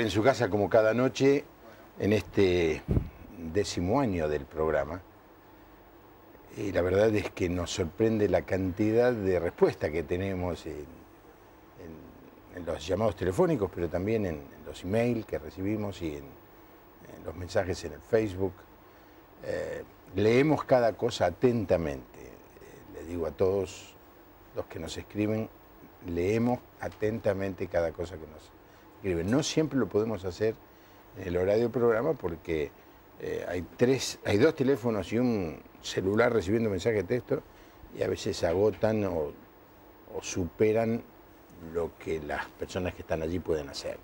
en su casa como cada noche en este 10º año del programa. Y la verdad es que nos sorprende la cantidad de respuestas que tenemos en los llamados telefónicos, pero también en los emails que recibimos y en los mensajes en el Facebook. Leemos cada cosa atentamente. Le digo a todos los que nos escriben, leemos atentamente cada cosa que nos escriben. No siempre lo podemos hacer en el horario del programa porque hay 2 teléfonos y un celular recibiendo mensajes de texto y a veces agotan o superan lo que las personas que están allí pueden hacer.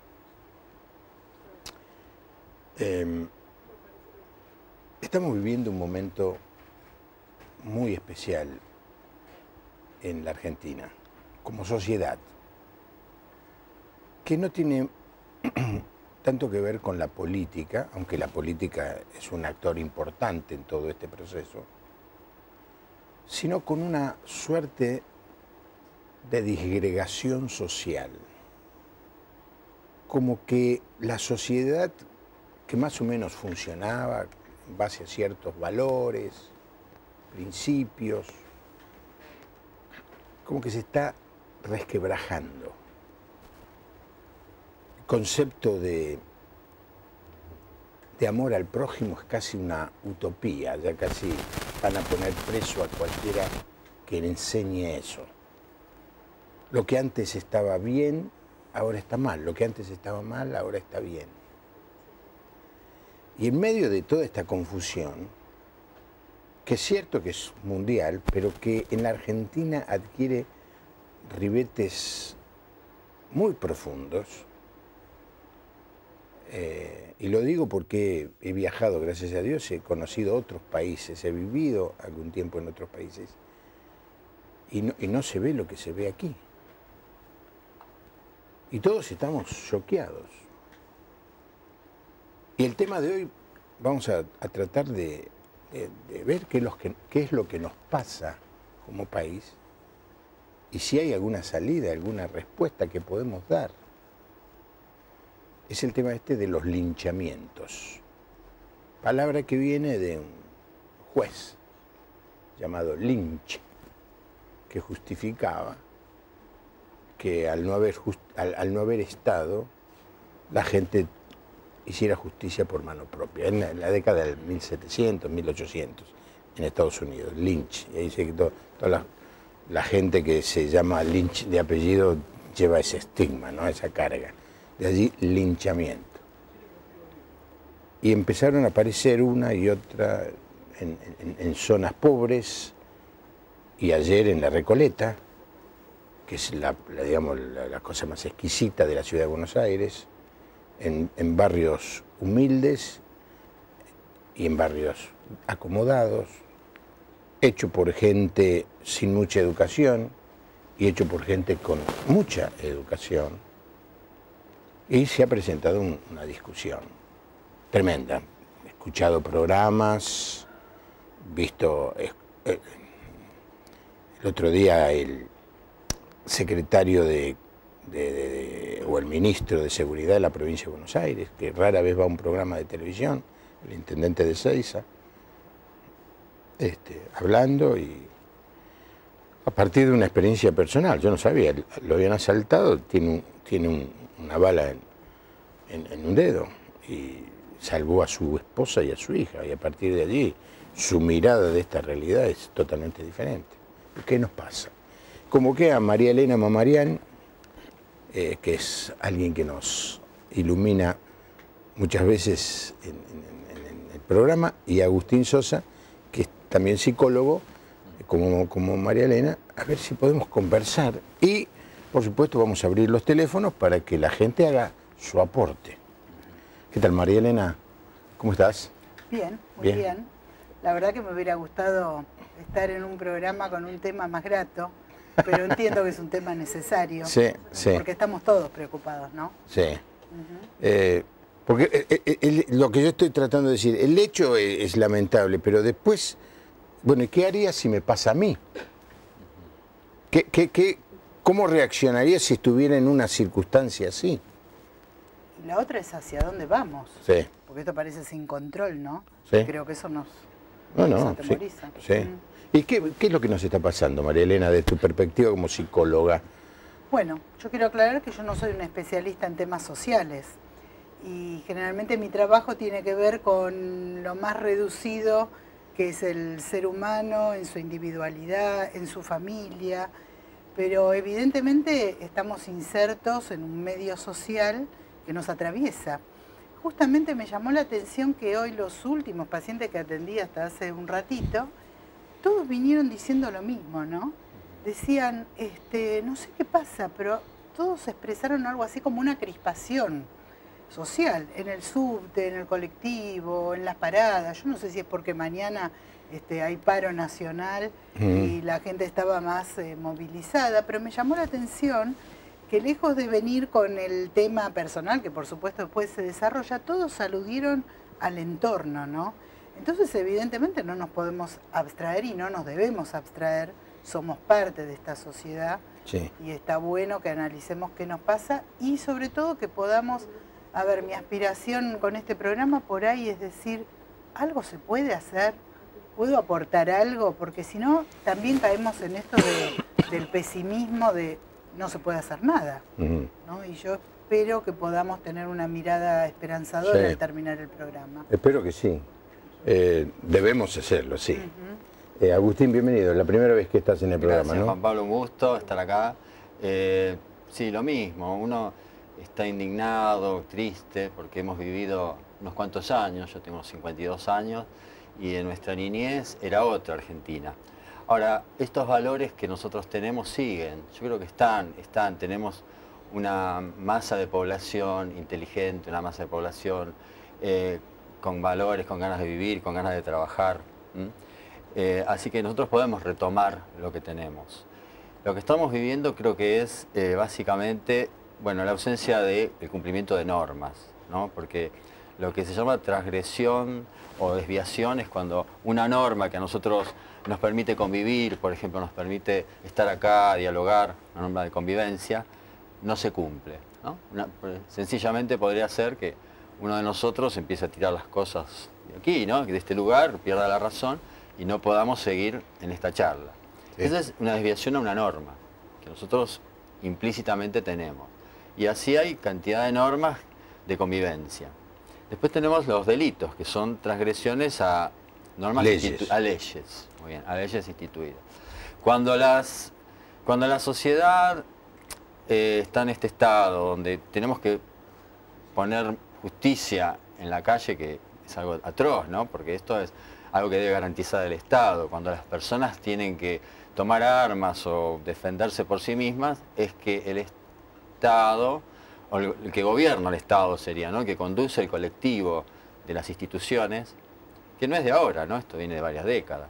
Estamos viviendo un momento muy especial en la Argentina, como sociedad, que no tiene tanto que ver con la política, aunque la política es un actor importante en todo este proceso, sino con una suerte de disgregación social. Como que la sociedad que más o menos funcionaba en base a ciertos valores, principios, como que se está resquebrajando. El concepto de amor al prójimo es casi una utopía, ya casi van a poner preso a cualquiera que le enseñe eso. Lo que antes estaba bien, ahora está mal. Lo que antes estaba mal, ahora está bien. Y en medio de toda esta confusión, que es cierto que es mundial, pero que en la Argentina adquiere ribetes muy profundos, y lo digo porque he viajado, gracias a Dios, he conocido otros países, he vivido algún tiempo en otros países, y no se ve lo que se ve aquí. Y todos estamos choqueados. Y el tema de hoy, vamos a tratar de ver qué es lo que nos pasa como país y si hay alguna salida, alguna respuesta que podemos dar. Es el tema este de los linchamientos. Palabra que viene de un juez llamado Lynch, que justificaba que al no haber estado, la gente hiciera justicia por mano propia. En la década del 1700, 1800, en Estados Unidos, Lynch. Y ahí dice que toda la gente que se llama Lynch de apellido lleva ese estigma, ¿no? Esa carga. De allí, linchamiento. Y empezaron a aparecer una y otra en zonas pobres, y ayer en La Recoleta, que es la cosa más exquisita de la ciudad de Buenos Aires, en barrios humildes y en barrios acomodados, hecho por gente sin mucha educación y hecho por gente con mucha educación. Y se ha presentado una discusión tremenda. He escuchado programas, visto el otro día el secretario o el ministro de Seguridad de la provincia de Buenos Aires, que rara vez va a un programa de televisión, el intendente de Ezeiza, hablando, y a partir de una experiencia personal. Yo no sabía, lo habían asaltado, tiene una bala en un dedo, y salvó a su esposa y a su hija, y a partir de allí su mirada de esta realidad es totalmente diferente. ¿Qué nos pasa? Convoqué a María Elena Mamarian, que es alguien que nos ilumina muchas veces en el programa, y a Agustín Sosa, que es también psicólogo, como María Elena, a ver si podemos conversar. Y, por supuesto, vamos a abrir los teléfonos para que la gente haga su aporte. ¿Qué tal, María Elena? ¿Cómo estás? Bien, muy bien. La verdad que me hubiera gustado estar en un programa con un tema más grato, pero entiendo que es un tema necesario. Sí, sí. Porque estamos todos preocupados, ¿no? Sí. Porque lo que yo estoy tratando de decir, el hecho es lamentable, pero después, bueno, ¿y qué haría si me pasa a mí? ¿Cómo reaccionaría si estuviera en una circunstancia así? Y la otra es hacia dónde vamos. Sí. Porque esto parece sin control, ¿no? Sí. Creo que eso nos No, atemoriza. sí. ¿Y qué es lo que nos está pasando, María Elena, de tu perspectiva como psicóloga? Bueno, yo quiero aclarar que yo no soy una especialista en temas sociales. Y generalmente mi trabajo tiene que ver con lo más reducido que es el ser humano en su individualidad, en su familia, pero evidentemente estamos insertos en un medio social que nos atraviesa. Justamente me llamó la atención que hoy los últimos pacientes que atendí hasta hace un ratito, todos vinieron diciendo lo mismo, ¿no? Decían, no sé qué pasa, pero todos expresaron algo así como una crispación social, en el subte, en el colectivo, en las paradas. Yo no sé si es porque mañana hay paro nacional y la gente estaba más movilizada, pero me llamó la atención que lejos de venir con el tema personal, que por supuesto después se desarrolla, todos aludieron al entorno, ¿no? Entonces evidentemente no nos podemos abstraer y no nos debemos abstraer, somos parte de esta sociedad. Sí. Y está bueno que analicemos qué nos pasa y sobre todo que podamos... A ver, mi aspiración con este programa por ahí es decir, algo se puede hacer, puedo aportar algo, porque si no, también caemos en esto del pesimismo de no se puede hacer nada, ¿no? Y yo espero que podamos tener una mirada esperanzadora al terminar el programa. Espero que sí. Debemos hacerlo, sí. Agustín, bienvenido. Es la primera vez que estás en el programa, ¿no? Juan Pablo, un gusto estar acá. Sí, lo mismo. Uno está indignado, triste, porque hemos vivido unos cuantos años, yo tengo 52 años, y en nuestra niñez era otra Argentina. Ahora, estos valores que nosotros tenemos siguen, yo creo que están, tenemos una masa de población inteligente, una masa de población con valores, con ganas de vivir, con ganas de trabajar. Así que nosotros podemos retomar lo que tenemos. Lo que estamos viviendo creo que es básicamente... Bueno, la ausencia del cumplimiento de normas, ¿no? Porque lo que se llama transgresión o desviación es cuando una norma que a nosotros nos permite convivir, por ejemplo, nos permite estar acá, dialogar, una norma de convivencia, no se cumple, ¿no? Sencillamente podría ser que uno de nosotros empiece a tirar las cosas de aquí, ¿no? De este lugar, pierda la razón y no podamos seguir en esta charla. Sí. Esa es una desviación a una norma que nosotros implícitamente tenemos. Y así hay cantidad de normas de convivencia. Después tenemos los delitos, que son transgresiones a normas, a leyes, muy bien, a leyes instituidas. Cuando la sociedad está en este estado donde tenemos que poner justicia en la calle, que es algo atroz, ¿no? Porque esto es algo que debe garantizar el Estado. Cuando las personas tienen que tomar armas o defenderse por sí mismas, es que el Estado, o el que gobierna el Estado sería, ¿no? Que conduce el colectivo de las instituciones, que no es de ahora, ¿no? Esto viene de varias décadas,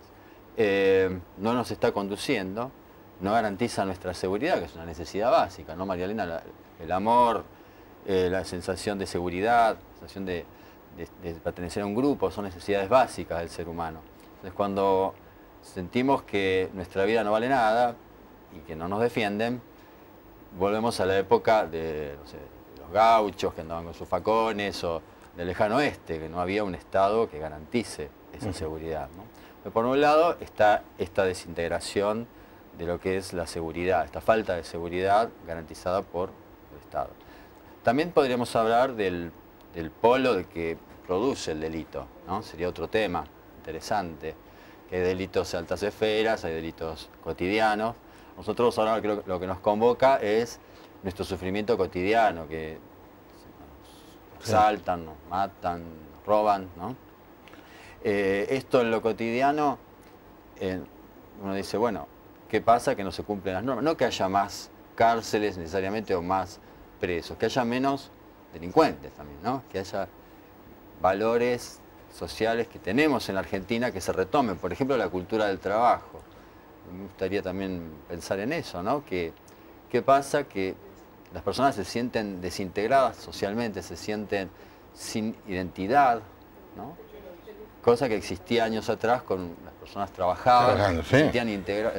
no nos está conduciendo, no garantiza nuestra seguridad, que es una necesidad básica, ¿no, María Elena? El amor, la sensación de seguridad, la sensación de pertenecer a un grupo, son necesidades básicas del ser humano. Entonces, cuando sentimos que nuestra vida no vale nada y que no nos defienden, volvemos a la época de, no sé, los gauchos que andaban con sus facones, o del lejano oeste, que no había un Estado que garantice esa seguridad, ¿no? Pero por un lado está esta desintegración de lo que es la seguridad, esta falta de seguridad garantizada por el Estado. También podríamos hablar del polo de que produce el delito, ¿no? Sería otro tema interesante, que hay delitos de altas esferas, hay delitos cotidianos. Nosotros ahora creo que lo que nos convoca es nuestro sufrimiento cotidiano, que nos asaltan, nos matan, nos roban, ¿no? Esto en lo cotidiano, uno dice, bueno, ¿qué pasa? Que no se cumplen las normas. No que haya más cárceles necesariamente o más presos, que haya menos delincuentes también, ¿no? Que haya valores sociales que tenemos en la Argentina que se retomen. Por ejemplo, la cultura del trabajo. Me gustaría también pensar en eso, ¿no? ¿Qué pasa? Que las personas se sienten desintegradas socialmente, se sienten sin identidad, ¿no? cosa que existía años atrás con las personas trabajaban, sí. se sentían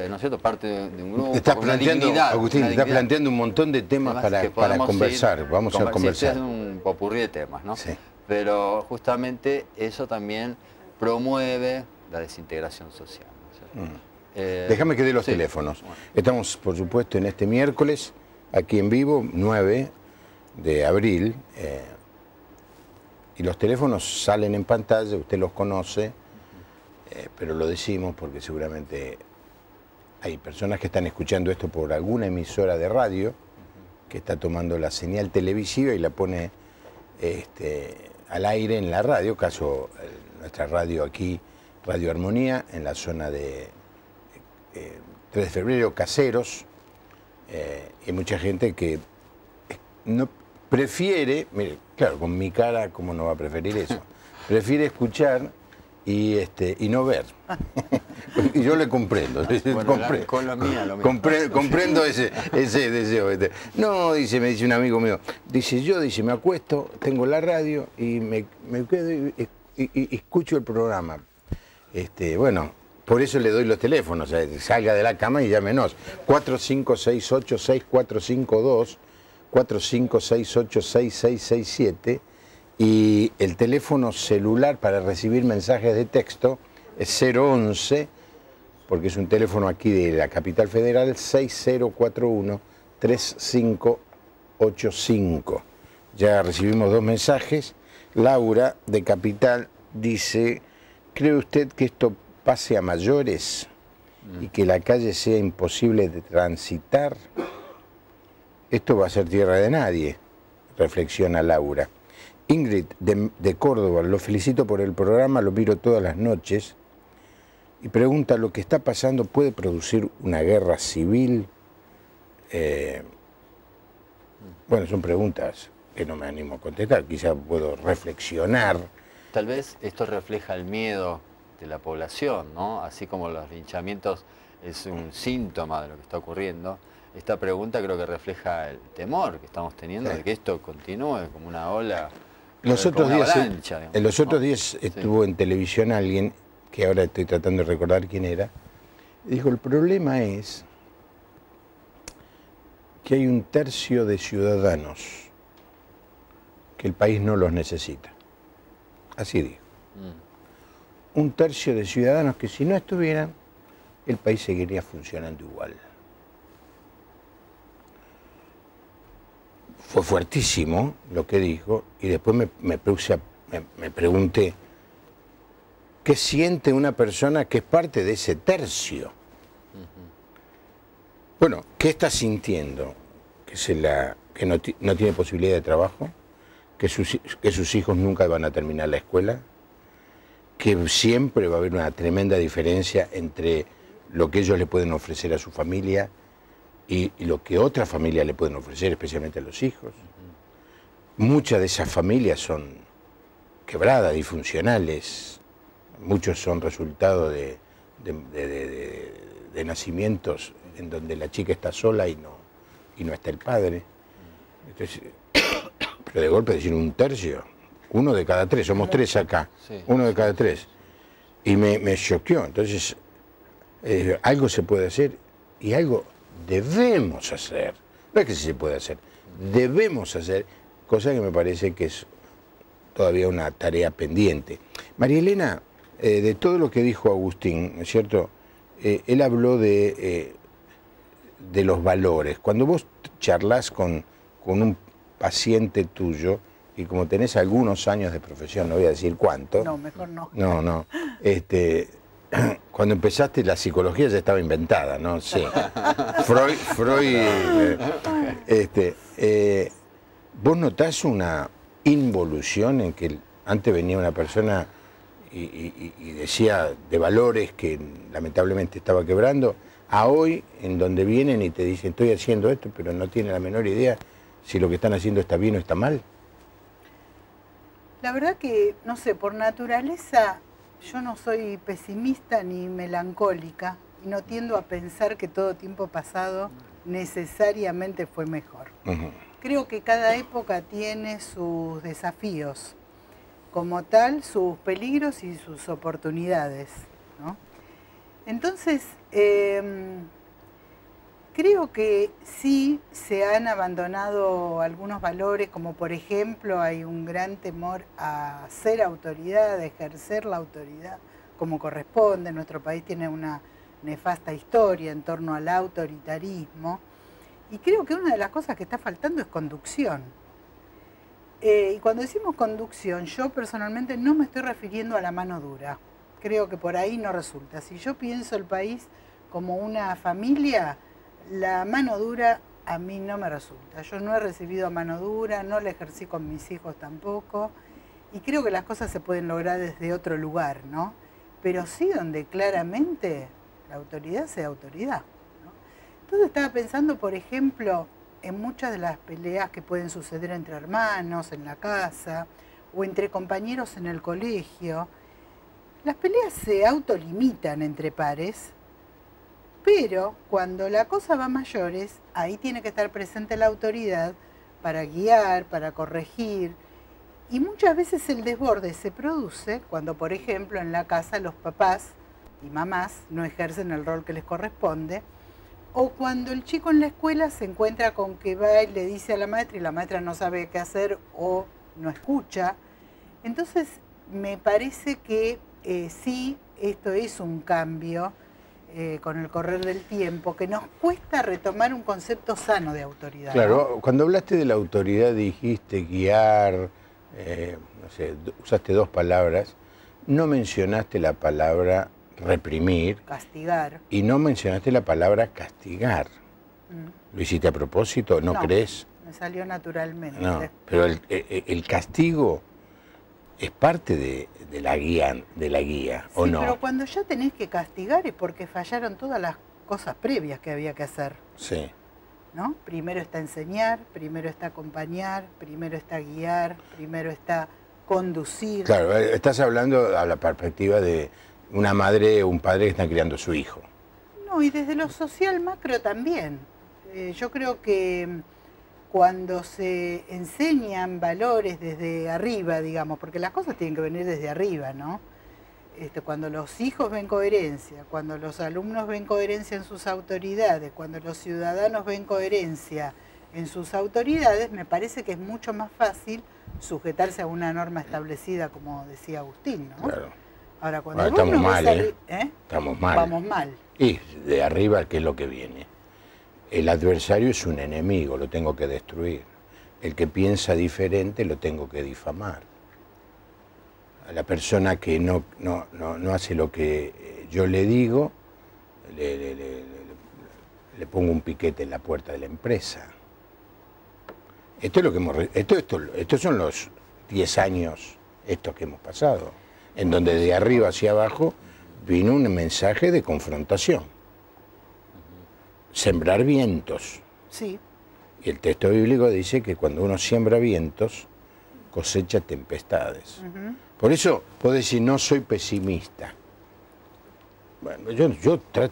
¿no es cierto?, parte de un grupo. Estás con una planteando, dignidad, Agustín, una estás dignidad. planteando un montón de temas Que para podemos conversar. ir Vamos a conversar. Es un popurrí de temas, ¿no? Sí. Pero justamente eso también promueve la desintegración social, ¿no es cierto? Déjame que dé los sí. teléfonos. Bueno. Estamos, por supuesto, en este miércoles, aquí en vivo, 9 de abril, y los teléfonos salen en pantalla, usted los conoce, pero lo decimos porque seguramente hay personas que están escuchando esto por alguna emisora de radio, que está tomando la señal televisiva y la pone al aire en la radio, caso nuestra radio aquí, Radio Armonía, en la zona de 3 de febrero, Caseros. Hay mucha gente que no prefiere, mire, claro, con mi cara, ¿cómo no va a preferir eso? Prefiere escuchar y no ver. Y yo le comprendo. Bueno, con la mía, lo mismo. Comprendo ese deseo. No, me dice un amigo mío, dice, me acuesto, tengo la radio y me quedo y escucho el programa. Bueno, por eso le doy los teléfonos, salga de la cama y llámenos. 4568-6452, 4568-6667, y el teléfono celular para recibir mensajes de texto es 011, porque es un teléfono aquí de la Capital Federal, 6041-3585. Ya recibimos 2 mensajes. Laura, de Capital, dice: ¿cree usted que esto pase a mayores y que la calle sea imposible de transitar? Esto va a ser tierra de nadie, reflexiona Laura. Ingrid, de Córdoba: lo felicito por el programa, lo miro todas las noches. Y pregunta: ¿lo que está pasando puede producir una guerra civil? Bueno, son preguntas que no me animo a contestar, quizás puedo reflexionar. Tal vez esto refleja el miedo de la población, ¿no? Así como los linchamientos es un síntoma de lo que está ocurriendo, esta pregunta creo que refleja el temor que estamos teniendo de que esto continúe como una ola, los como otros una días, avalancha, digamos, en los otros ¿no? días estuvo en televisión alguien, que ahora estoy tratando de recordar quién era, dijo: el problema es que hay 1/3 de ciudadanos que el país no los necesita. Así dijo. 1/3 de ciudadanos que si no estuvieran, el país seguiría funcionando igual. Fue fuertísimo lo que dijo, y después me pregunté, ¿qué siente una persona que es parte de ese tercio? Bueno, ¿qué está sintiendo? Que no tiene posibilidad de trabajo, que sus hijos nunca van a terminar la escuela, que siempre va a haber una tremenda diferencia entre lo que ellos le pueden ofrecer a su familia y lo que otras familias le pueden ofrecer, especialmente a los hijos. Muchas de esas familias son quebradas, disfuncionales, muchos son resultado de nacimientos en donde la chica está sola y no está el padre. Entonces, pero de golpe decir 1/3, 1 de cada 3, somos 3 acá, Sí. 1 de cada 3. Y me choqueó. Entonces, algo se puede hacer y algo debemos hacer. No es que sí se puede hacer, debemos hacer, cosa que me parece que es todavía una tarea pendiente. María Elena, de todo lo que dijo Agustín, ¿no es cierto? Él habló de los valores. Cuando vos charlas con un paciente tuyo, y como tenés algunos años de profesión, no voy a decir cuánto. No, mejor no. No. Cuando empezaste la psicología ya estaba inventada, ¿no? Sí. Freud. ¿Vos notás una involución en que antes venía una persona y decía de valores que lamentablemente estaba quebrando, a hoy en donde vienen y te dicen estoy haciendo esto, pero no tienen la menor idea si lo que están haciendo está bien o está mal? La verdad que, no sé, por naturaleza yo no soy pesimista ni melancólica y no tiendo a pensar que todo tiempo pasado necesariamente fue mejor. Creo que cada época tiene sus desafíos. como tal sus peligros y sus oportunidades, ¿no? Entonces, creo que sí se han abandonado algunos valores, como por ejemplo hay un gran temor a ser autoridad, a ejercer la autoridad como corresponde. Nuestro país tiene una nefasta historia en torno al autoritarismo y creo que una de las cosas que está faltando es conducción. Y cuando decimos conducción, yo personalmente no me estoy refiriendo a la mano dura. Creo que por ahí no resulta. Si yo pienso el país como una familia, la mano dura a mí no me resulta. Yo no he recibido mano dura, no la ejercí con mis hijos tampoco, y creo que las cosas se pueden lograr desde otro lugar, ¿no? Pero sí donde claramente la autoridad sea autoridad, ¿no? Entonces estaba pensando, por ejemplo, en muchas de las peleas que pueden suceder entre hermanos, en la casa, o entre compañeros en el colegio. Las peleas se autolimitan entre pares, pero cuando la cosa va a mayores, ahí tiene que estar presente la autoridad para guiar, para corregir. Y muchas veces el desborde se produce cuando, por ejemplo, en la casa los papás y mamás no ejercen el rol que les corresponde, o cuando el chico en la escuela se encuentra con que va y le dice a la maestra y la maestra no sabe qué hacer o no escucha. Entonces, me parece que sí, esto es un cambio con el correr del tiempo, que nos cuesta retomar un concepto sano de autoridad. Claro, ¿no? Cuando hablaste de la autoridad dijiste guiar, no sé, usaste dos palabras, no mencionaste la palabra reprimir. Castigar. Y no mencionaste la palabra castigar. ¿Lo hiciste a propósito? ¿No crees? Me salió naturalmente. No, pero el castigo es parte de la guía, ¿o sí, no? Pero cuando ya tenés que castigar es porque fallaron todas las cosas previas que había que hacer. Sí. ¿No? Primero está enseñar, primero está acompañar, primero está guiar, primero está conducir. Claro, estás hablando a la perspectiva de una madre o un padre que están criando a su hijo. No, y desde lo social macro también. Yo creo que cuando se enseñan valores desde arriba, digamos, porque las cosas tienen que venir desde arriba, ¿no? Cuando los hijos ven coherencia, cuando los alumnos ven coherencia en sus autoridades, cuando los ciudadanos ven coherencia en sus autoridades, me parece que es mucho más fácil sujetarse a una norma establecida, como decía Agustín, ¿no? Claro. Ahora, cuando estamos mal, Estamos mal. Vamos mal. Y de arriba, ¿qué es lo que viene? El adversario es un enemigo, lo tengo que destruir. El que piensa diferente lo tengo que difamar. A la persona que no hace lo que yo le digo, le pongo un piquete en la puerta de la empresa. Esto es lo que estos son los 10 años estos que hemos pasado, en donde de arriba hacia abajo vino un mensaje de confrontación. Sembrar vientos. Sí. Y el texto bíblico dice que cuando uno siembra vientos, cosecha tempestades. Por eso puedo decir, no soy pesimista. Bueno, yo creo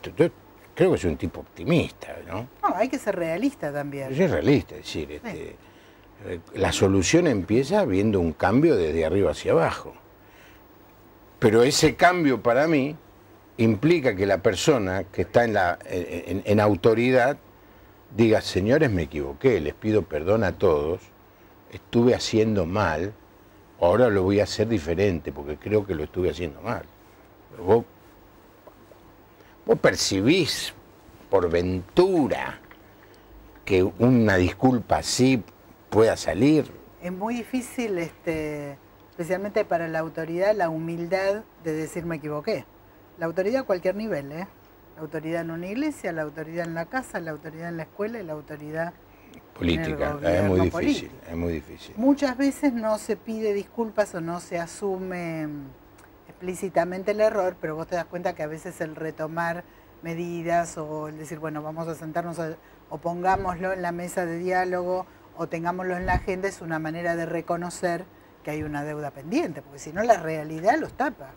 que soy un tipo optimista, ¿no? No, hay que ser realista también. Yo soy realista, es decir, la solución empieza viendo un cambio desde arriba hacia abajo. Pero ese cambio para mí implica que la persona que está en autoridad diga, señores, me equivoqué, les pido perdón a todos, estuve haciendo mal, ahora lo voy a hacer diferente porque creo que lo estuve haciendo mal. Pero vos percibís por ventura que una disculpa así pueda salir. Es muy difícil, especialmente para la autoridad, la humildad de decir me equivoqué. La autoridad a cualquier nivel, ¿eh? La autoridad en una iglesia, la autoridad en la casa, la autoridad en la escuela y la autoridad política. En el Es muy difícil, político. es muy difícil. Muchas veces no se pide disculpas o no se asume explícitamente el error, pero vos te das cuenta que a veces el retomar medidas o el decir, bueno, vamos a sentarnos o pongámoslo en la mesa de diálogo o tengámoslo en la agenda es una manera de reconocer que hay una deuda pendiente, porque si no la realidad los tapa.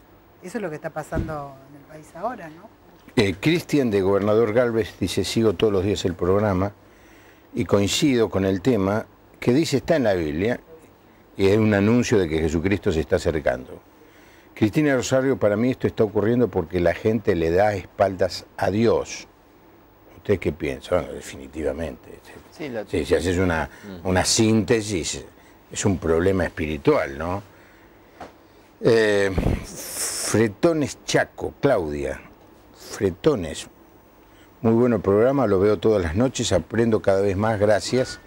Eso es lo que está pasando en el país ahora, ¿no? Cristian de Gobernador Galvez dice, sigo todos los días el programa y coincido con el tema que dice, está en la Biblia, y es un anuncio de que Jesucristo se está acercando. Cristina Rosario, para mí esto está ocurriendo porque la gente le da espaldas a Dios. ¿Ustedes qué piensan? Bueno, definitivamente. Sí, si haces una síntesis, es un problema espiritual, ¿no? Fretones Chaco, Claudia. Fretones. Muy bueno el programa, lo veo todas las noches, aprendo cada vez más, gracias.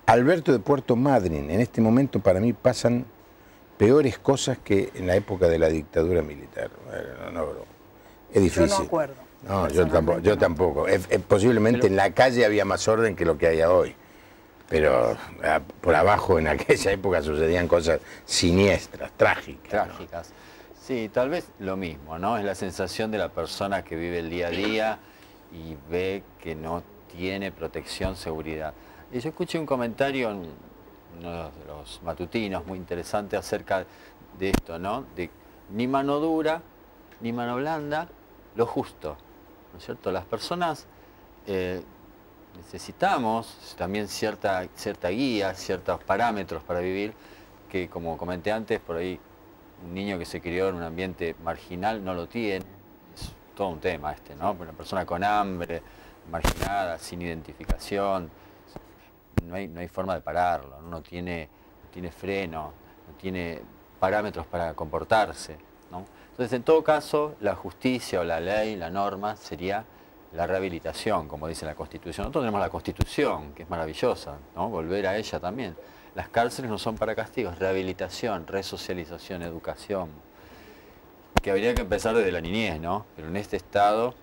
Alberto de Puerto Madryn, en este momento para mí pasan peores cosas que en la época de la dictadura militar. Bueno, no, es difícil. Yo no acuerdo. No, yo tampoco. Posiblemente en la calle había más orden que lo que hay hoy. Pero por abajo en aquella época sucedían cosas siniestras, trágicas. Trágicas. ¿No? Sí, tal vez lo mismo, ¿no? Es la sensación de la persona que vive el día a día y ve que no tiene protección, seguridad. Y yo escuché un comentario en uno de los matutinos muy interesante acerca de esto, ¿no? De ni mano dura, ni mano blanda, lo justo, ¿no es cierto? Las personas necesitamos también cierta guía, ciertos parámetros para vivir, que como comenté antes, por ahí un niño que se crió en un ambiente marginal no lo tiene. Es todo un tema este, ¿no? Una persona con hambre, marginada, sin identificación, no hay forma de pararlo, no tiene freno, no tiene parámetros para comportarse, ¿no? Entonces, en todo caso, la justicia o la ley, la norma, sería la rehabilitación, como dice la Constitución. Nosotros tenemos la Constitución, que es maravillosa, ¿no? Volver a ella también. Las cárceles no son para castigos, rehabilitación, resocialización, educación, que habría que empezar desde la niñez, ¿no? Pero en este estado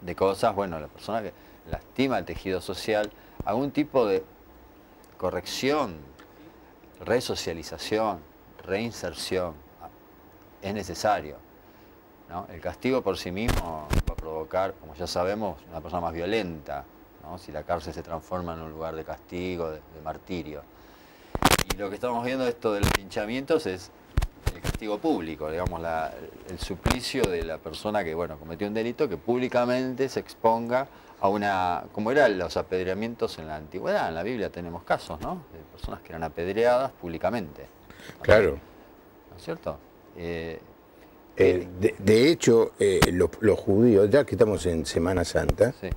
de cosas, bueno, la persona que lastima el tejido social, algún tipo de corrección, resocialización, reinserción, es necesario, ¿no? El castigo por sí mismo va a provocar, como ya sabemos, una persona más violenta, ¿no? Si la cárcel se transforma en un lugar de castigo, de martirio. Y lo que estamos viendo esto de los linchamientos es el castigo público, digamos, el suplicio de la persona que, bueno, cometió un delito, que públicamente se exponga a una, como eran los apedreamientos en la antigüedad. En la Biblia tenemos casos, ¿no? De personas que eran apedreadas públicamente. Claro. ¿No es cierto? De hecho, los judíos, ya que estamos en Semana Santa, sí,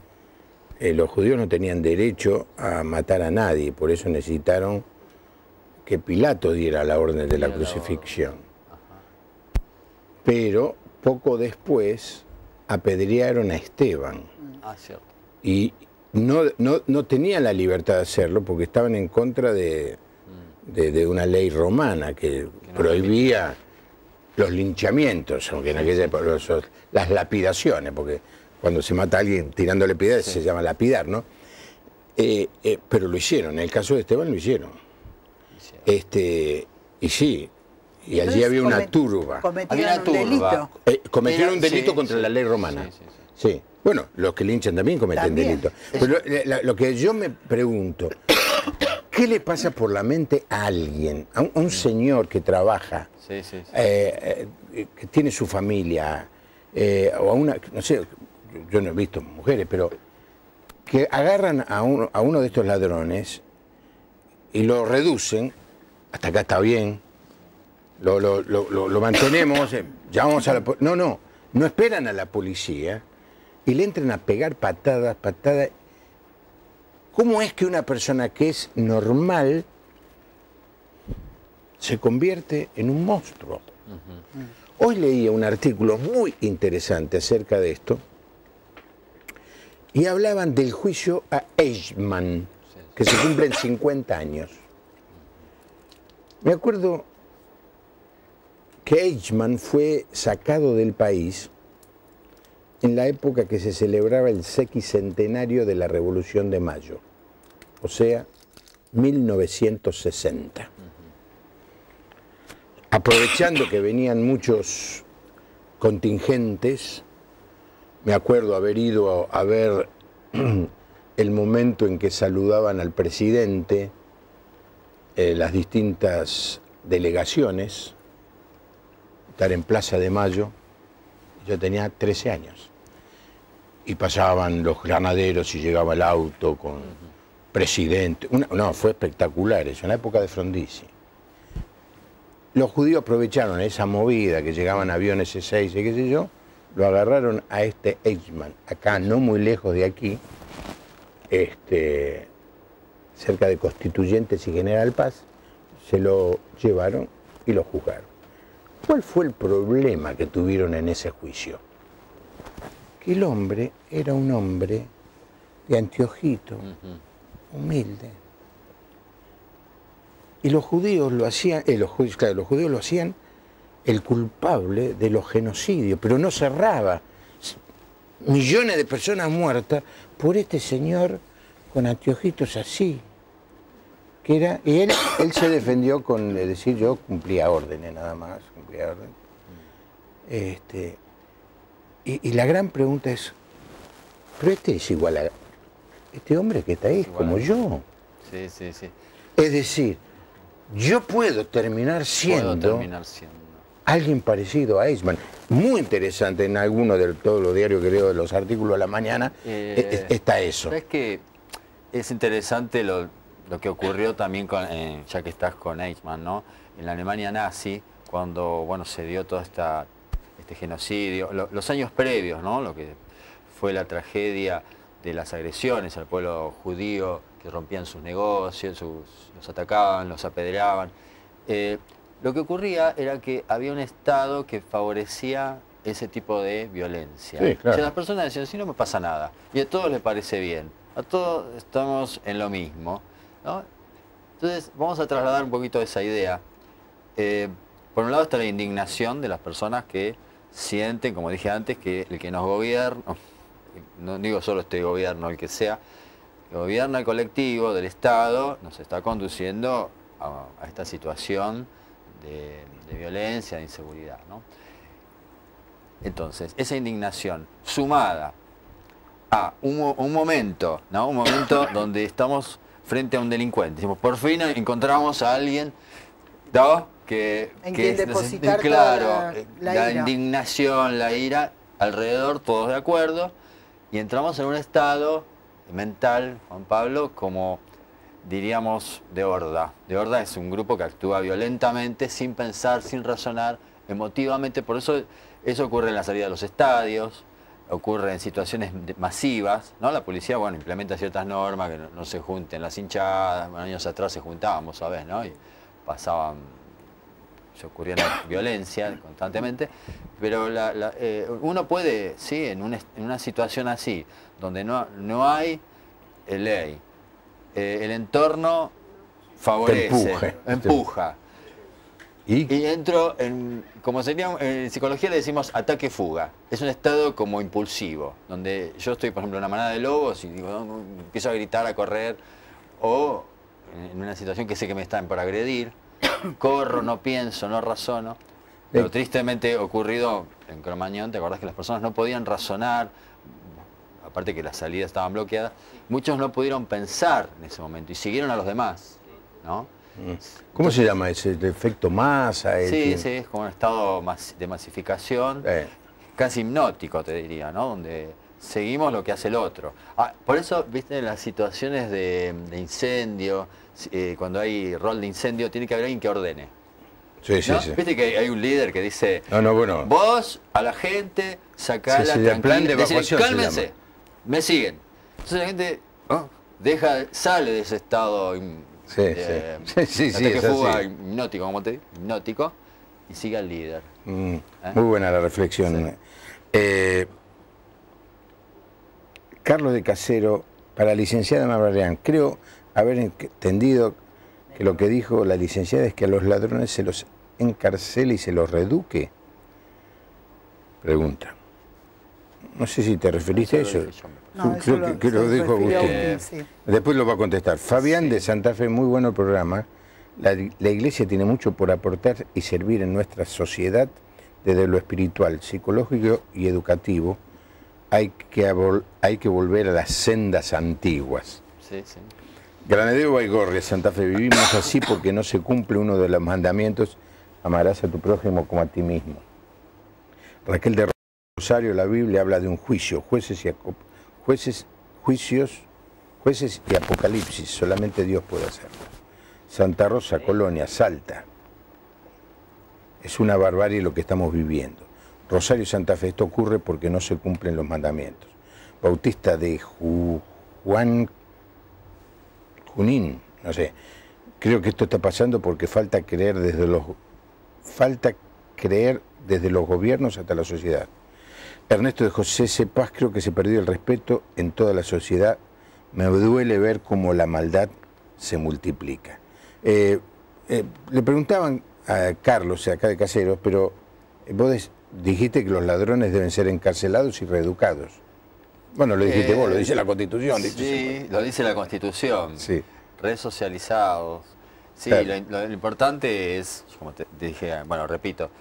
los judíos no tenían derecho a matar a nadie, por eso necesitaron que Pilato diera la orden de la crucifixión. Pero poco después apedrearon a Esteban. Ah, cierto. Y no tenían la libertad de hacerlo porque estaban en contra de una ley romana que prohibía los linchamientos, aunque en aquella época las lapidaciones, porque cuando se mata a alguien tirándole piedras se llama lapidar, ¿no? Pero lo hicieron, en el caso de Esteban lo hicieron. Y sí, y allí había una turba. Cometieron un delito. Cometieron un delito contra la ley romana. Sí. Bueno, los que linchan también cometen delitos. Pero lo que yo me pregunto, ¿qué le pasa por la mente a alguien, a un señor que trabaja, que tiene su familia, o a una, no sé, yo no he visto mujeres, pero que agarran a uno de estos ladrones y lo reducen, hasta acá está bien, lo mantenemos, llamamos a la policía, no esperan a la policía y le entran a pegar patadas. ¿Cómo es que una persona que es normal se convierte en un monstruo? Hoy leía un artículo muy interesante acerca de esto y hablaban del juicio a Eichmann, que se cumplen 50 años. Me acuerdo que Eichmann fue sacado del país en la época que se celebraba el sequicentenario de la Revolución de Mayo, o sea, 1960. Aprovechando que venían muchos contingentes, me acuerdo haber ido a ver el momento en que saludaban al presidente las distintas delegaciones, estar en Plaza de Mayo. Yo tenía 13 años y pasaban los granaderos y llegaba el auto presidente. No, fue espectacular eso, en la época de Frondizi. Los judíos aprovecharon esa movida, que llegaban aviones C-6 y qué sé yo, lo agarraron a este Eichmann, acá no muy lejos de aquí, cerca de Constituyentes y General Paz, se lo llevaron y lo juzgaron. ¿Cuál fue el problema que tuvieron en ese juicio? Que el hombre era un hombre de anteojito, humilde. Y los judíos lo hacían, los judíos lo hacían el culpable de los genocidios, pero no cerraba. Millones de personas muertas por este señor con anteojitos así. Que era, y él se defendió con decir, yo cumplía órdenes nada más, cumplía órdenes. Y la gran pregunta es, pero este es igual a este hombre que está ahí, es como yo. Sí, sí, sí. Es decir, yo puedo terminar siendo alguien parecido a Eichmann. Muy interesante en alguno de todos los diarios que leo de los artículos a la mañana, está eso. Es que es interesante lo que ocurrió también, ya que estás con Eichmann, ¿no? En la Alemania nazi, cuando se dio todo este genocidio, los años previos, ¿no? Lo que fue la tragedia de las agresiones al pueblo judío, que rompían sus negocios, los atacaban, los apedreaban. Lo que ocurría era que había un Estado que favorecía ese tipo de violencia. Sí, claro. O sea, las personas decían, sí, no me pasa nada, y a todos les parece bien, a todos estamos en lo mismo, ¿no? Entonces vamos a trasladar un poquito esa idea. Por un lado está la indignación de las personas que sienten, como dije antes, que el que nos gobierna, no digo solo este gobierno, el que sea, que gobierna el colectivo del Estado, nos está conduciendo a esta situación de violencia, de inseguridad, ¿no? Entonces, esa indignación sumada a un momento, ¿no? Un momento donde estamos frente a un delincuente. Decimos, por fin encontramos a alguien, ¿no? En quien depositar claro, la la ira. indignación, la ira, alrededor, todos de acuerdo, y entramos en un estado mental, Juan Pablo, como diríamos de horda. De horda es un grupo que actúa violentamente, sin pensar, sin razonar, emotivamente. Por eso ocurre en la salida de los estadios, ocurre en situaciones masivas, ¿no? La policía, implementa ciertas normas, que no se junten las hinchadas. Años atrás se juntábamos, ¿sabes? ¿No? Y se ocurría violencia constantemente, pero uno puede, sí, en una situación así, donde no hay ley, el entorno favorece, empuja. Y entro como sería, en psicología le decimos ataque-fuga. Es un estado como impulsivo, donde yo estoy, por ejemplo, en una manada de lobos y digo, empiezo a gritar, a correr, o en una situación que sé que me están por agredir, corro, no pienso, no razono. Pero tristemente ocurrido en Cromañón, ¿te acordás que las personas no podían razonar? Aparte que las salidas estaban bloqueadas, muchos no pudieron pensar en ese momento y siguieron a los demás, ¿no? ¿Cómo se llama ese? ¿El efecto masa? Sí, sí, es como un estado de masificación, casi hipnótico, te diría, ¿no? Donde seguimos lo que hace el otro. Por eso, viste, en las situaciones de incendio, cuando hay rol de incendio, tiene que haber alguien que ordene. Sí, sí, ¿no? sí. Viste que hay un líder que dice, bueno. Vos a la gente sacala, el plan de evacuación decirle, cálmense, me siguen. Entonces la gente sale de ese estado hipnótico, como te digo, hipnótico, y sigue al líder. Muy buena la reflexión. Sí. Carlos de Casero, para la licenciada Marbarán, creo haber entendido que lo que dijo la licenciada es que a los ladrones se los encarcele y se los reeduque. Pregunta. No sé si te referiste a eso. No, creo que lo dijo Agustín. Sí. Después lo va a contestar. Fabián de Santa Fe, muy bueno el programa. La Iglesia tiene mucho por aportar y servir en nuestra sociedad desde lo espiritual, psicológico y educativo. Hay que volver a las sendas antiguas. Sí, sí. Granadero Baigorria, Santa Fe, vivimos así porque no se cumple uno de los mandamientos, amarás a tu prójimo como a ti mismo. Raquel de Rosario, la Biblia habla de un juicio, juicios Jueces y Apocalipsis, solamente Dios puede hacerlo. Santa Rosa, Colonia, Salta. Es una barbarie lo que estamos viviendo. Rosario, Santa Fe, esto ocurre porque no se cumplen los mandamientos. Bautista de Junín, no sé. Creo que esto está pasando porque falta creer desde los gobiernos hasta la sociedad. Ernesto de José C. Paz, creo que se perdió el respeto en toda la sociedad. Me duele ver cómo la maldad se multiplica. Le preguntaban a Carlos, acá de Caseros, pero vos dijiste que los ladrones deben ser encarcelados y reeducados. Bueno, lo dijiste vos, lo dice la Constitución. Sí, lo dice la Constitución. Sí. Resocializados. Sí, Claro. lo importante es, como te dije, bueno, repito,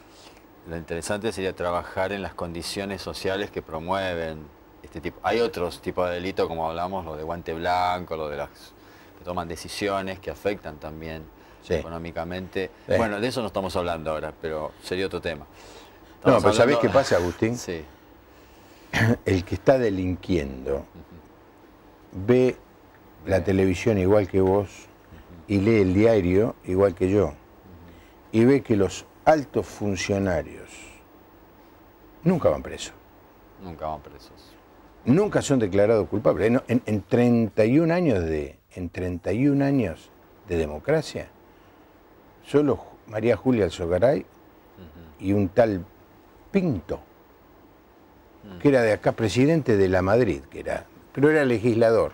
lo interesante sería trabajar en las condiciones sociales que promueven este tipo. Hay otros tipos de delitos, como hablamos, lo de guante blanco, lo de las que toman decisiones que afectan también económicamente. Sí. Bueno, de eso no estamos hablando ahora, pero sería otro tema. No, pero ¿sabés qué pasa, Agustín? Sí. El que está delinquiendo ve la televisión igual que vos y lee el diario igual que yo y ve que los altos funcionarios nunca van presos. Nunca van presos. Nunca son declarados culpables. En 31 años de democracia, solo María Julia Alzogaray y un tal Pinto, que era de acá, presidente de la Madrid, pero era legislador.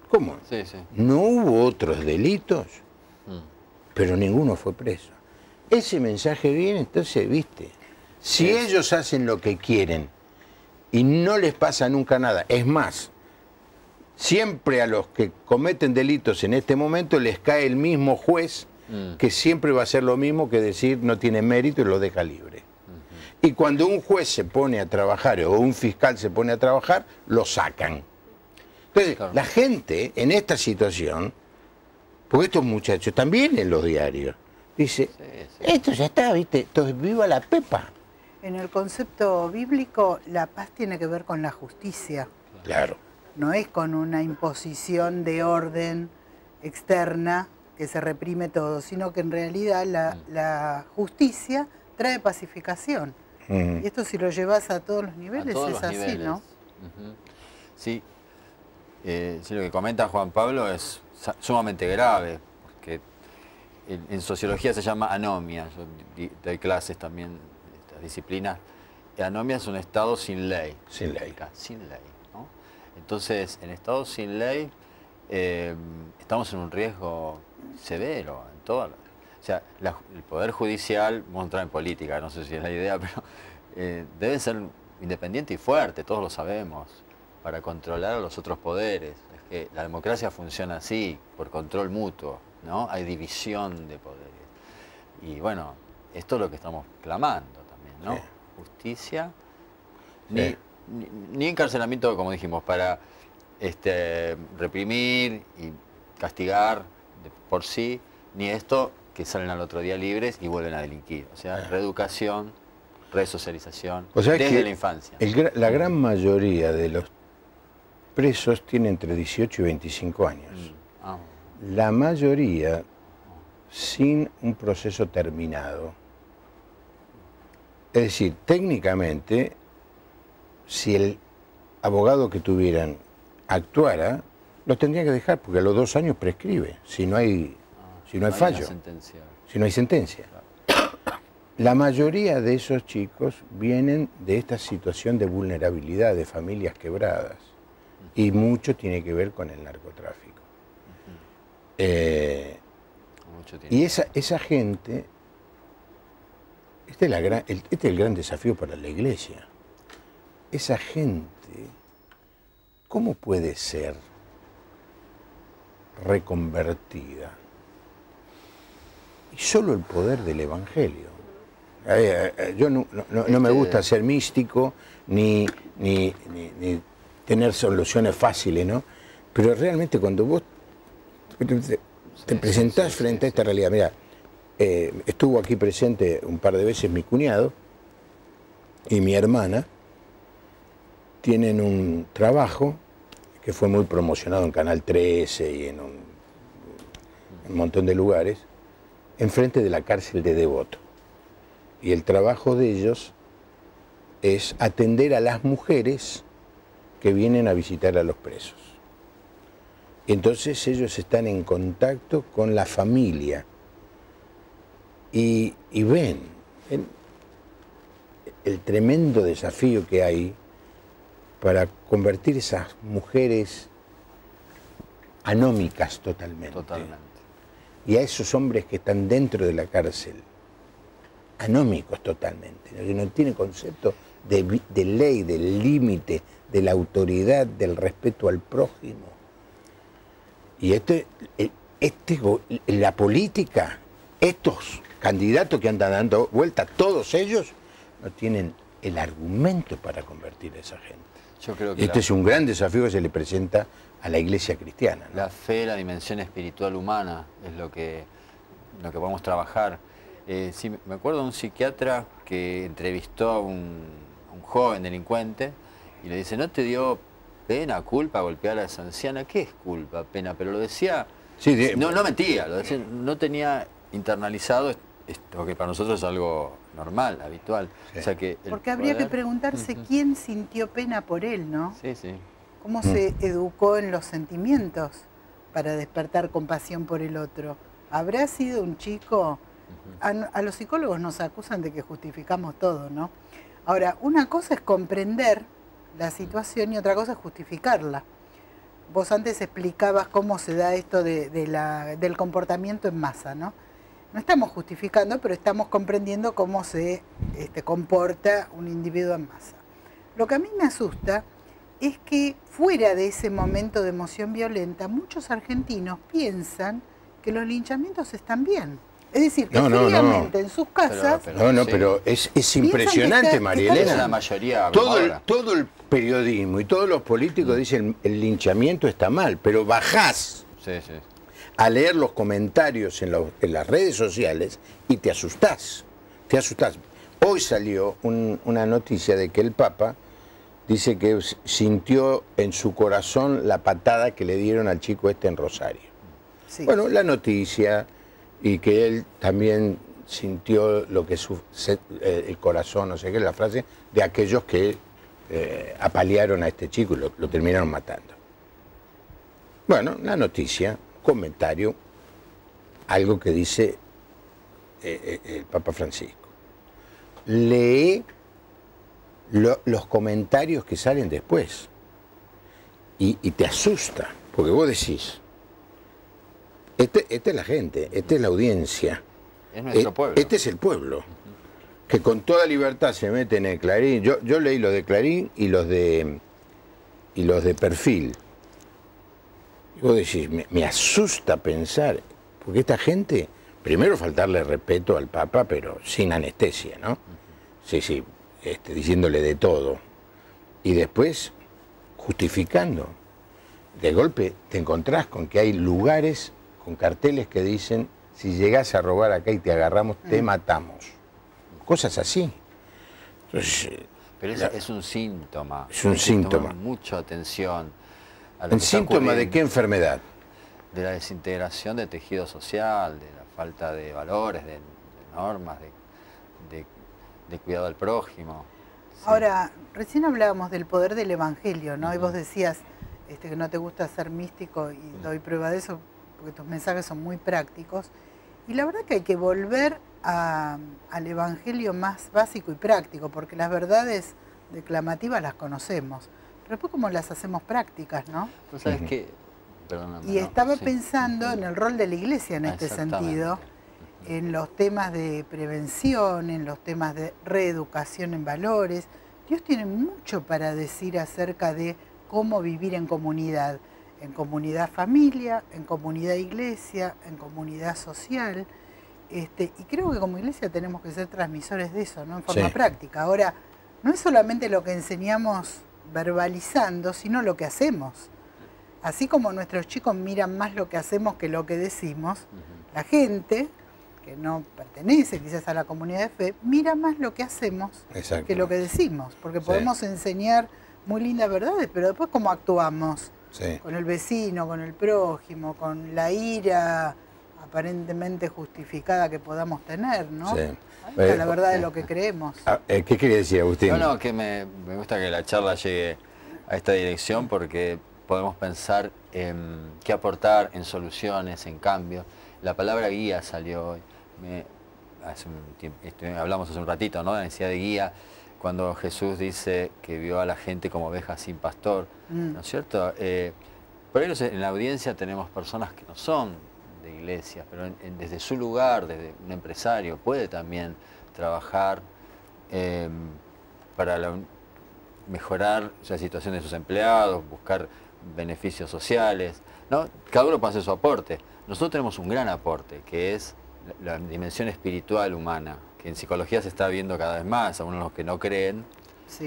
¿Cómo? Sí, sí. No hubo otros delitos, pero ninguno fue preso. Ese mensaje viene, entonces, viste, si ellos hacen lo que quieren y no les pasa nunca nada, es más, siempre a los que cometen delitos en este momento les cae el mismo juez que siempre va a hacer lo mismo que decir no tiene mérito y lo deja libre. Y cuando un juez se pone a trabajar o un fiscal se pone a trabajar, lo sacan. Entonces, claro, la gente en esta situación, porque estos muchachos también en los diarios, dice, esto ya está, ¿viste? Entonces, viva la Pepa. En el concepto bíblico, la paz tiene que ver con la justicia. Claro. No es con una imposición de orden externa que se reprime todo, sino que en realidad la justicia trae pacificación. Y esto, si lo llevas a todos los niveles, es así, ¿no? Sí. Sí, lo que comenta Juan Pablo es sumamente grave, porque en sociología se llama anomia. Yo doy clases también de estas disciplinas. Anomia es un estado sin ley. Sin ley. Sin ley, ¿no? Entonces, en estado sin ley, estamos en un riesgo severo en todas las... O sea, el Poder Judicial, vamos a entrar en política, no sé si es la idea, pero debe ser independiente y fuerte, todos lo sabemos, para controlar a los otros poderes. Es que la democracia funciona así, por control mutuo, ¿no? Hay división de poderes. Y bueno, esto es lo que estamos clamando también, ¿no? Sí. Justicia, sí, ni encarcelamiento, como dijimos, para reprimir y castigar por sí, ni esto que salen al otro día libres y vuelven a delinquir. O sea, reeducación, resocialización, desde la infancia. La gran mayoría de los presos tienen entre 18 y 25 años. La mayoría sin un proceso terminado. Es decir, técnicamente, si el abogado que tuvieran actuara, los tendrían que dejar, porque a los 2 años prescribe, si no hay fallo, si no hay sentencia. Claro. La mayoría de esos chicos vienen de esta situación de vulnerabilidad, de familias quebradas, y mucho tiene que ver con el narcotráfico. Y esa gente, este es el gran desafío para la Iglesia. Esa gente, ¿cómo puede ser reconvertida? Y solo el poder del Evangelio. Yo no me gusta ser místico ni tener soluciones fáciles, ¿no? Pero realmente cuando vos te presentás frente a esta realidad, mira, estuvo aquí presente un par de veces mi cuñado y mi hermana, tienen un trabajo que fue muy promocionado en Canal 13 y en un montón de lugares, enfrente de la cárcel de Devoto. Y el trabajo de ellos es atender a las mujeres que vienen a visitar a los presos. Entonces ellos están en contacto con la familia y ven el tremendo desafío que hay para convertir esas mujeres anómicas totalmente. Y a esos hombres que están dentro de la cárcel, anómicos totalmente, que no tienen concepto de ley, del límite, de la autoridad, del respeto al prójimo. Y la política, estos candidatos que andan dando vueltas, todos ellos no tienen el argumento para convertir a esa gente. Yo creo que este es un gran desafío que se le presenta a la iglesia cristiana, ¿no? La fe, la dimensión espiritual humana es lo que podemos trabajar. Sí, me acuerdo de un psiquiatra que entrevistó a un joven delincuente y le dice, ¿no te dio pena, culpa golpear a esa anciana? ¿Qué es culpa, pena? Pero lo decía, sí, no mentía, lo decía, no tenía internalizado esto que para nosotros es algo normal, habitual. Sí. O sea que porque habría que preguntarse quién sintió pena por él, ¿no? Sí, sí. ¿Cómo se educó en los sentimientos para despertar compasión por el otro? ¿Habrá sido un chico? A los psicólogos nos acusan de que justificamos todo, ¿no? Ahora, una cosa es comprender la situación y otra cosa es justificarla. Vos antes explicabas cómo se da esto del comportamiento en masa, ¿no? No estamos justificando, pero estamos comprendiendo cómo se comporta un individuo en masa. Lo que a mí me asusta es que fuera de ese momento de emoción violenta, muchos argentinos piensan que los linchamientos están bien. Es decir, que fríamente en sus casas... Pero es impresionante, María Elena. La mayoría todo el periodismo y todos los políticos dicen el linchamiento está mal, pero bajás a leer los comentarios en las redes sociales y te asustás. Hoy salió una noticia de que el Papa dice que sintió en su corazón la patada que le dieron al chico en Rosario. Sí. Bueno, la noticia, y que él también sintió lo que el corazón, no sé qué, la frase, de aquellos que apalearon a este chico y lo terminaron matando. Bueno, la noticia, comentario, algo que dice el Papa Francisco. Lee los comentarios que salen después y te asusta, porque vos decís, esta es la gente, esta es la audiencia, es nuestro pueblo. Este es el pueblo, que con toda libertad se mete en el Clarín. Yo leí los de Clarín y los de Perfil. Y vos decís, me asusta pensar, porque esta gente, primero faltarle respeto al Papa, pero sin anestesia, ¿no? Sí, diciéndole de todo. Y después, justificando. De golpe te encontrás con que hay lugares con carteles que dicen, si llegás a robar acá y te agarramos, te matamos. Cosas así. Entonces, pero es un síntoma. Es un síntoma. Mucha atención. ¿Un síntoma de qué enfermedad? De la desintegración del tejido social, de la falta de valores, de normas, de cuidado al prójimo. Sí. Ahora, recién hablábamos del poder del Evangelio, ¿no? Y vos decías que no te gusta ser místico, y doy prueba de eso, porque tus mensajes son muy prácticos. Y la verdad que hay que volver al Evangelio más básico y práctico, porque las verdades declamativas las conocemos. Pero después, ¿cómo las hacemos prácticas, no? ¿Vos sabés qué? Perdóname, y estaba pensando en el rol de la Iglesia en este sentido, en los temas de prevención, en los temas de reeducación en valores. Dios tiene mucho para decir acerca de cómo vivir en comunidad familia, en comunidad iglesia, en comunidad social. Y creo que como iglesia tenemos que ser transmisores de eso, ¿no? En forma práctica. Ahora, no es solamente lo que enseñamos verbalizando, sino lo que hacemos. Así como nuestros chicos miran más lo que hacemos que lo que decimos, la gente que no pertenece quizás a la comunidad de fe, mira más lo que hacemos que lo que decimos, porque podemos enseñar muy lindas verdades, pero después cómo actuamos Sí. con el vecino, con el prójimo, con la ira aparentemente justificada que podamos tener, ¿no? Sí. Ahí está la verdad de lo que creemos. ¿Qué quería decir, Agustín? No, que me gusta que la charla llegue a esta dirección porque podemos pensar en qué aportar, en soluciones, en cambios. La palabra guía salió hoy. Hablamos hace un ratito, ¿no? La necesidad de guía, cuando Jesús dice que vio a la gente como ovejas sin pastor, ¿no es cierto? Por ahí en la audiencia tenemos personas que no son de iglesias, pero desde su lugar, desde un empresario, puede también trabajar para mejorar la situación de sus empleados, buscar beneficios sociales, ¿no? Cada uno puede hacer su aporte. Nosotros tenemos un gran aporte, que es la dimensión espiritual humana, que en psicología se está viendo cada vez más. Algunos de los que no creen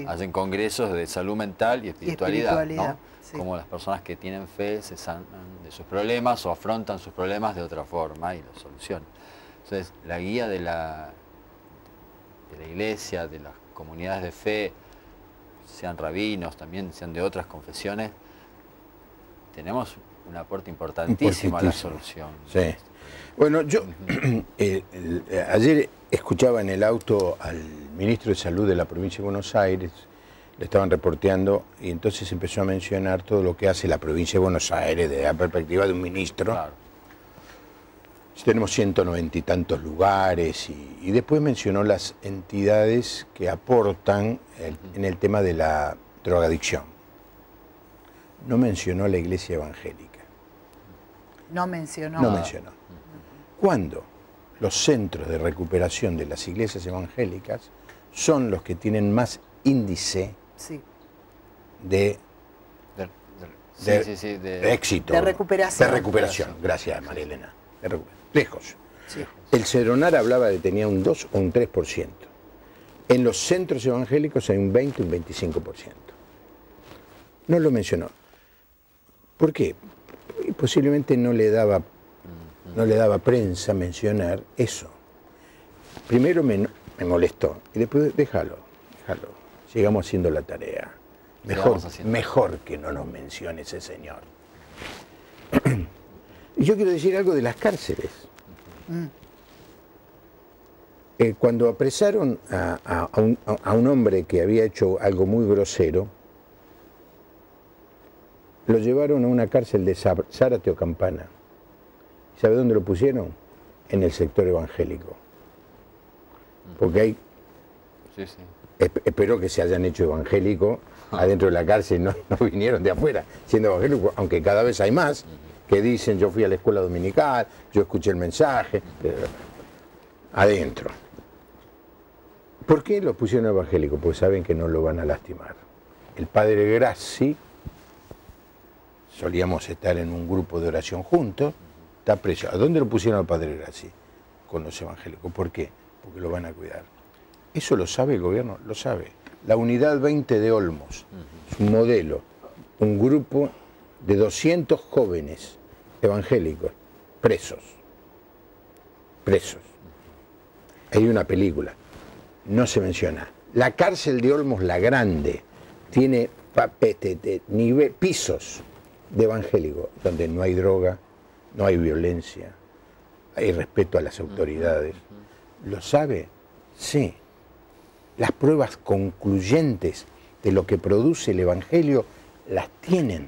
hacen congresos de salud mental y espiritualidad, ¿no? Sí. Como las personas que tienen fe se sanan de sus problemas o afrontan sus problemas de otra forma y los solucionan. Entonces, la guía de la iglesia, de las comunidades de fe, sean rabinos, también sean de otras confesiones, tenemos un aporte importantísimo a la solución. Sí. Bueno, yo ayer escuchaba en el auto al ministro de Salud de la provincia de Buenos Aires, le estaban reporteando, y entonces empezó a mencionar todo lo que hace la provincia de Buenos Aires desde la perspectiva de un ministro. Claro. Tenemos 190 y tantos lugares, y después mencionó las entidades que aportan en el tema de la drogadicción. No mencionó la iglesia evangélica. No mencionó. No mencionó. ¿Cuándo? Los centros de recuperación de las iglesias evangélicas son los que tienen más índice de éxito. De recuperación. De recuperación. Gracias, María Elena. Lejos. Sí. El Cedronar hablaba de que tenía un 2 o un 3%. En los centros evangélicos hay un 20 o un 25%. No lo mencionó. ¿Por qué? Posiblemente no le daba prensa mencionar eso. Primero me molestó y después déjalo. Sigamos haciendo la tarea. Mejor que no nos mencione ese señor. Y yo quiero decir algo de las cárceles. Cuando apresaron a un hombre que había hecho algo muy grosero, lo llevaron a una cárcel de Zárate o Campana. ¿Sabe dónde lo pusieron? En el sector evangélico. Porque hay... Espero que se hayan hecho evangélicos adentro de la cárcel, no vinieron de afuera siendo evangélicos, aunque cada vez hay más que dicen: yo fui a la escuela dominical, yo escuché el mensaje, adentro. ¿Por qué lo pusieron evangélico? Porque saben que no lo van a lastimar. El padre Grassi, solíamos estar en un grupo de oración juntos, está preso. ¿A dónde lo pusieron al padre Grassi? Con los evangélicos. ¿Por qué? Porque lo van a cuidar. ¿Eso lo sabe el gobierno? Lo sabe. La Unidad 20 de Olmos es un modelo, un grupo de 200 jóvenes evangélicos presos. Hay una película, no se menciona. La cárcel de Olmos, la grande, tiene pisos de evangélicos, donde no hay droga, no hay violencia, hay respeto a las autoridades. ¿Lo sabe? Sí. Las pruebas concluyentes de lo que produce el Evangelio las tienen,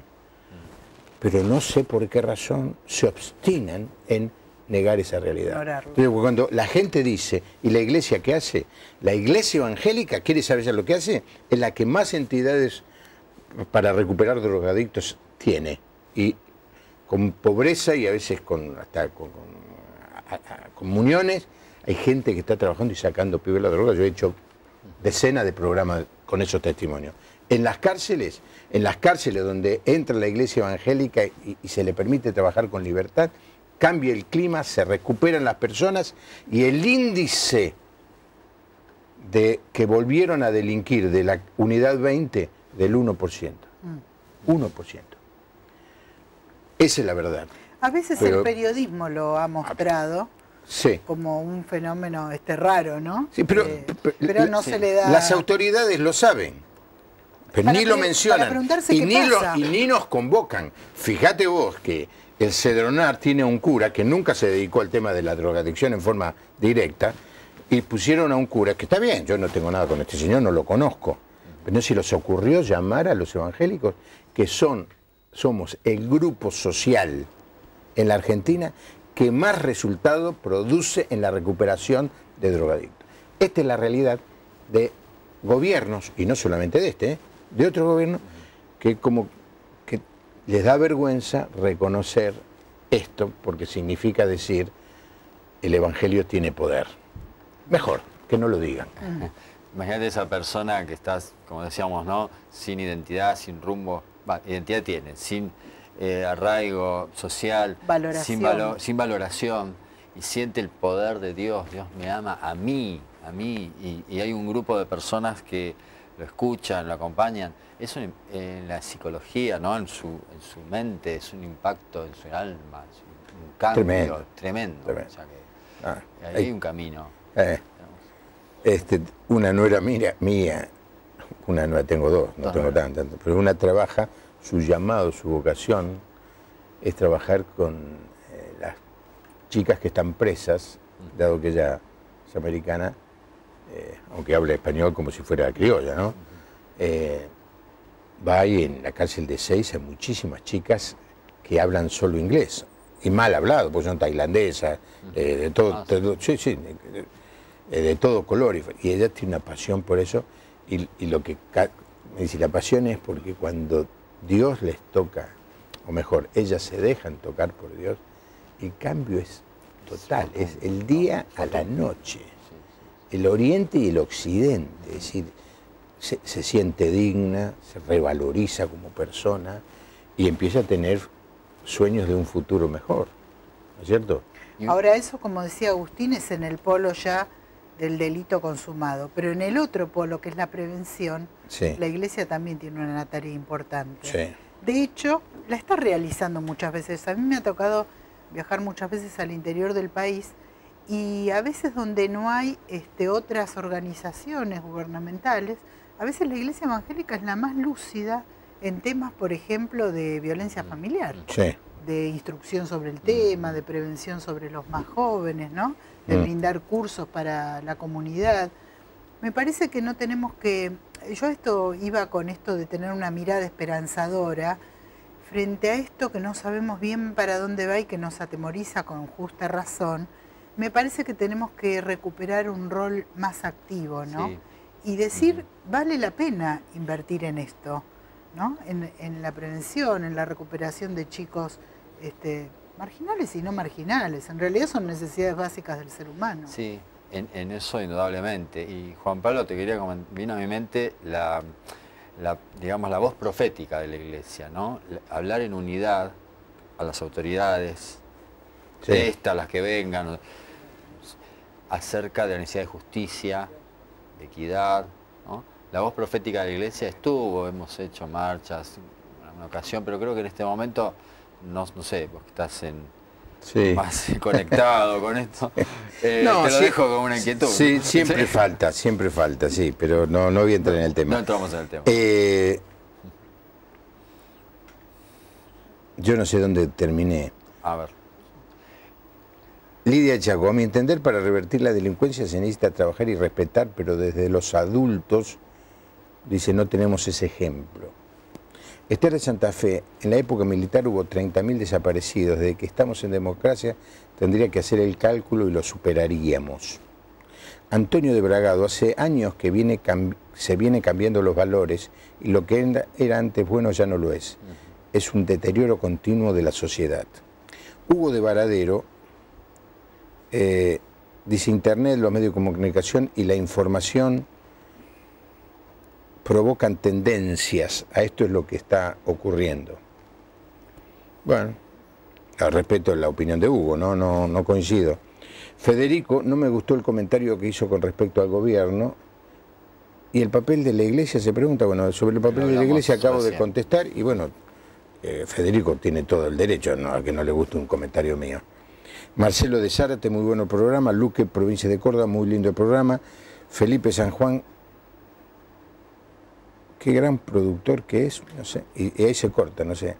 pero no sé por qué razón se obstinan en negar esa realidad. Pero cuando la gente dice, ¿y la iglesia qué hace? La iglesia evangélica, ¿quiere saber ya lo que hace? Es la que más entidades para recuperar drogadictos tiene, y con pobreza y a veces hasta con comuniones, hay gente que está trabajando y sacando pibes de la droga. Yo he hecho decenas de programas con esos testimonios. En las cárceles donde entra la iglesia evangélica y se le permite trabajar con libertad, cambia el clima, se recuperan las personas y el índice de que volvieron a delinquir de la Unidad 20 del 1%. 1%. Esa es la verdad. A veces el periodismo lo ha mostrado como un fenómeno raro, ¿no? Sí, pero no se le da... Las autoridades lo saben. Pero ni lo mencionan. Para preguntarse y, qué ni pasa. y ni nos convocan. Fíjate vos que el Cedronar tiene un cura que nunca se dedicó al tema de la drogadicción en forma directa, y pusieron a un cura, que está bien, yo no tengo nada con este señor, no lo conozco, pero no sé si les ocurrió llamar a los evangélicos, que somos el grupo social en la Argentina que más resultado produce en la recuperación de drogadictos. Esta es la realidad de gobiernos, y no solamente de este, de otros gobiernos, que como que les da vergüenza reconocer esto, porque significa decir el evangelio tiene poder. Mejor que no lo digan. Imagínate esa persona que estás, como decíamos, ¿no? Sin identidad, sin rumbo. Identidad tiene, sin arraigo social, Valoración. sin valoración, y siente el poder de Dios. Dios me ama a mí, y hay un grupo de personas que lo escuchan, lo acompañan. Eso en la psicología, ¿no? En su mente, es un impacto en su alma, es un cambio tremendo. O sea que ahí hay un camino. Una nuera mía, una nuera, tengo dos, no tengo tantas, pero una trabaja, su llamado, su vocación es trabajar con las chicas que están presas, dado que ella es americana, aunque hable español como si fuera criolla, ¿no? Va ahí en la cárcel de Seyss, hay muchísimas chicas que hablan solo inglés, y mal hablado, porque son tailandesas, de todo color, y ella tiene una pasión por eso, y lo que me dice, la pasión es porque cuando Dios les toca, o mejor, ellas se dejan tocar por Dios, el cambio es total, es el día a la noche, el oriente y el occidente, es decir, se siente digna, se revaloriza como persona y empieza a tener sueños de un futuro mejor, ¿no es cierto? Ahora eso, como decía Agustín, es en el polo ya del delito consumado, pero en el otro polo, que es la prevención, Sí. la Iglesia también tiene una tarea importante. Sí. De hecho, la está realizando muchas veces. A mí me ha tocado viajar muchas veces al interior del país, y a veces donde no hay otras organizaciones gubernamentales, a veces la Iglesia evangélica es la más lúcida en temas, por ejemplo, de violencia familiar. Sí. De instrucción sobre el tema, de prevención sobre los más jóvenes, ¿no? De brindar cursos para la comunidad. Me parece que no tenemos que... Yo iba con esto de tener una mirada esperanzadora frente a esto que no sabemos bien para dónde va y que nos atemoriza con justa razón. Me parece que tenemos que recuperar un rol más activo, ¿no? Sí. Y decir, vale la pena invertir en esto, ¿no? En la prevención, en la recuperación de chicos marginales y no marginales. En realidad son necesidades básicas del ser humano. Sí, en eso indudablemente. Y Juan Pablo, te quería comentar, vino a mi mente digamos, la voz profética de la Iglesia, ¿no? Hablar en unidad a las autoridades, Sí. las que vengan, acerca de la necesidad de justicia, de equidad, ¿no? La voz profética de la Iglesia estuvo, hemos hecho marchas en una ocasión, pero creo que en este momento, no sé, porque estás más conectado con esto, te lo dejo como una inquietud. Sí, siempre falta, sí, pero no voy a entrar en el tema. No entramos en el tema. Yo no sé dónde terminé. A ver. Lidia Chaco, a mi entender, para revertir la delincuencia se necesita trabajar y respetar, pero desde los adultos, dice, no tenemos ese ejemplo. Esther de Santa Fe, en la época militar hubo 30.000 desaparecidos. Desde que estamos en democracia tendría que hacer el cálculo y lo superaríamos. Antonio de Bragado, hace años que se viene cambiando los valores y lo que era antes bueno ya no lo es. Es un deterioro continuo de la sociedad. Hugo de Varadero, dice, Internet, los medios de comunicación y la información provocan tendencias. A esto es lo que está ocurriendo. Bueno, respeto la opinión de Hugo, no coincido. Federico, no me gustó el comentario que hizo con respecto al gobierno. Y el papel de la Iglesia, se pregunta, bueno, sobre el papel de la Iglesia acabo de contestar, y bueno, Federico tiene todo el derecho, ¿no?, a que no le guste un comentario mío. Marcelo de Zárate, muy bueno programa. Luque, provincia de Córdoba, muy lindo el programa. Felipe San Juan, qué gran productor que es, no sé, y ahí se corta, no sé.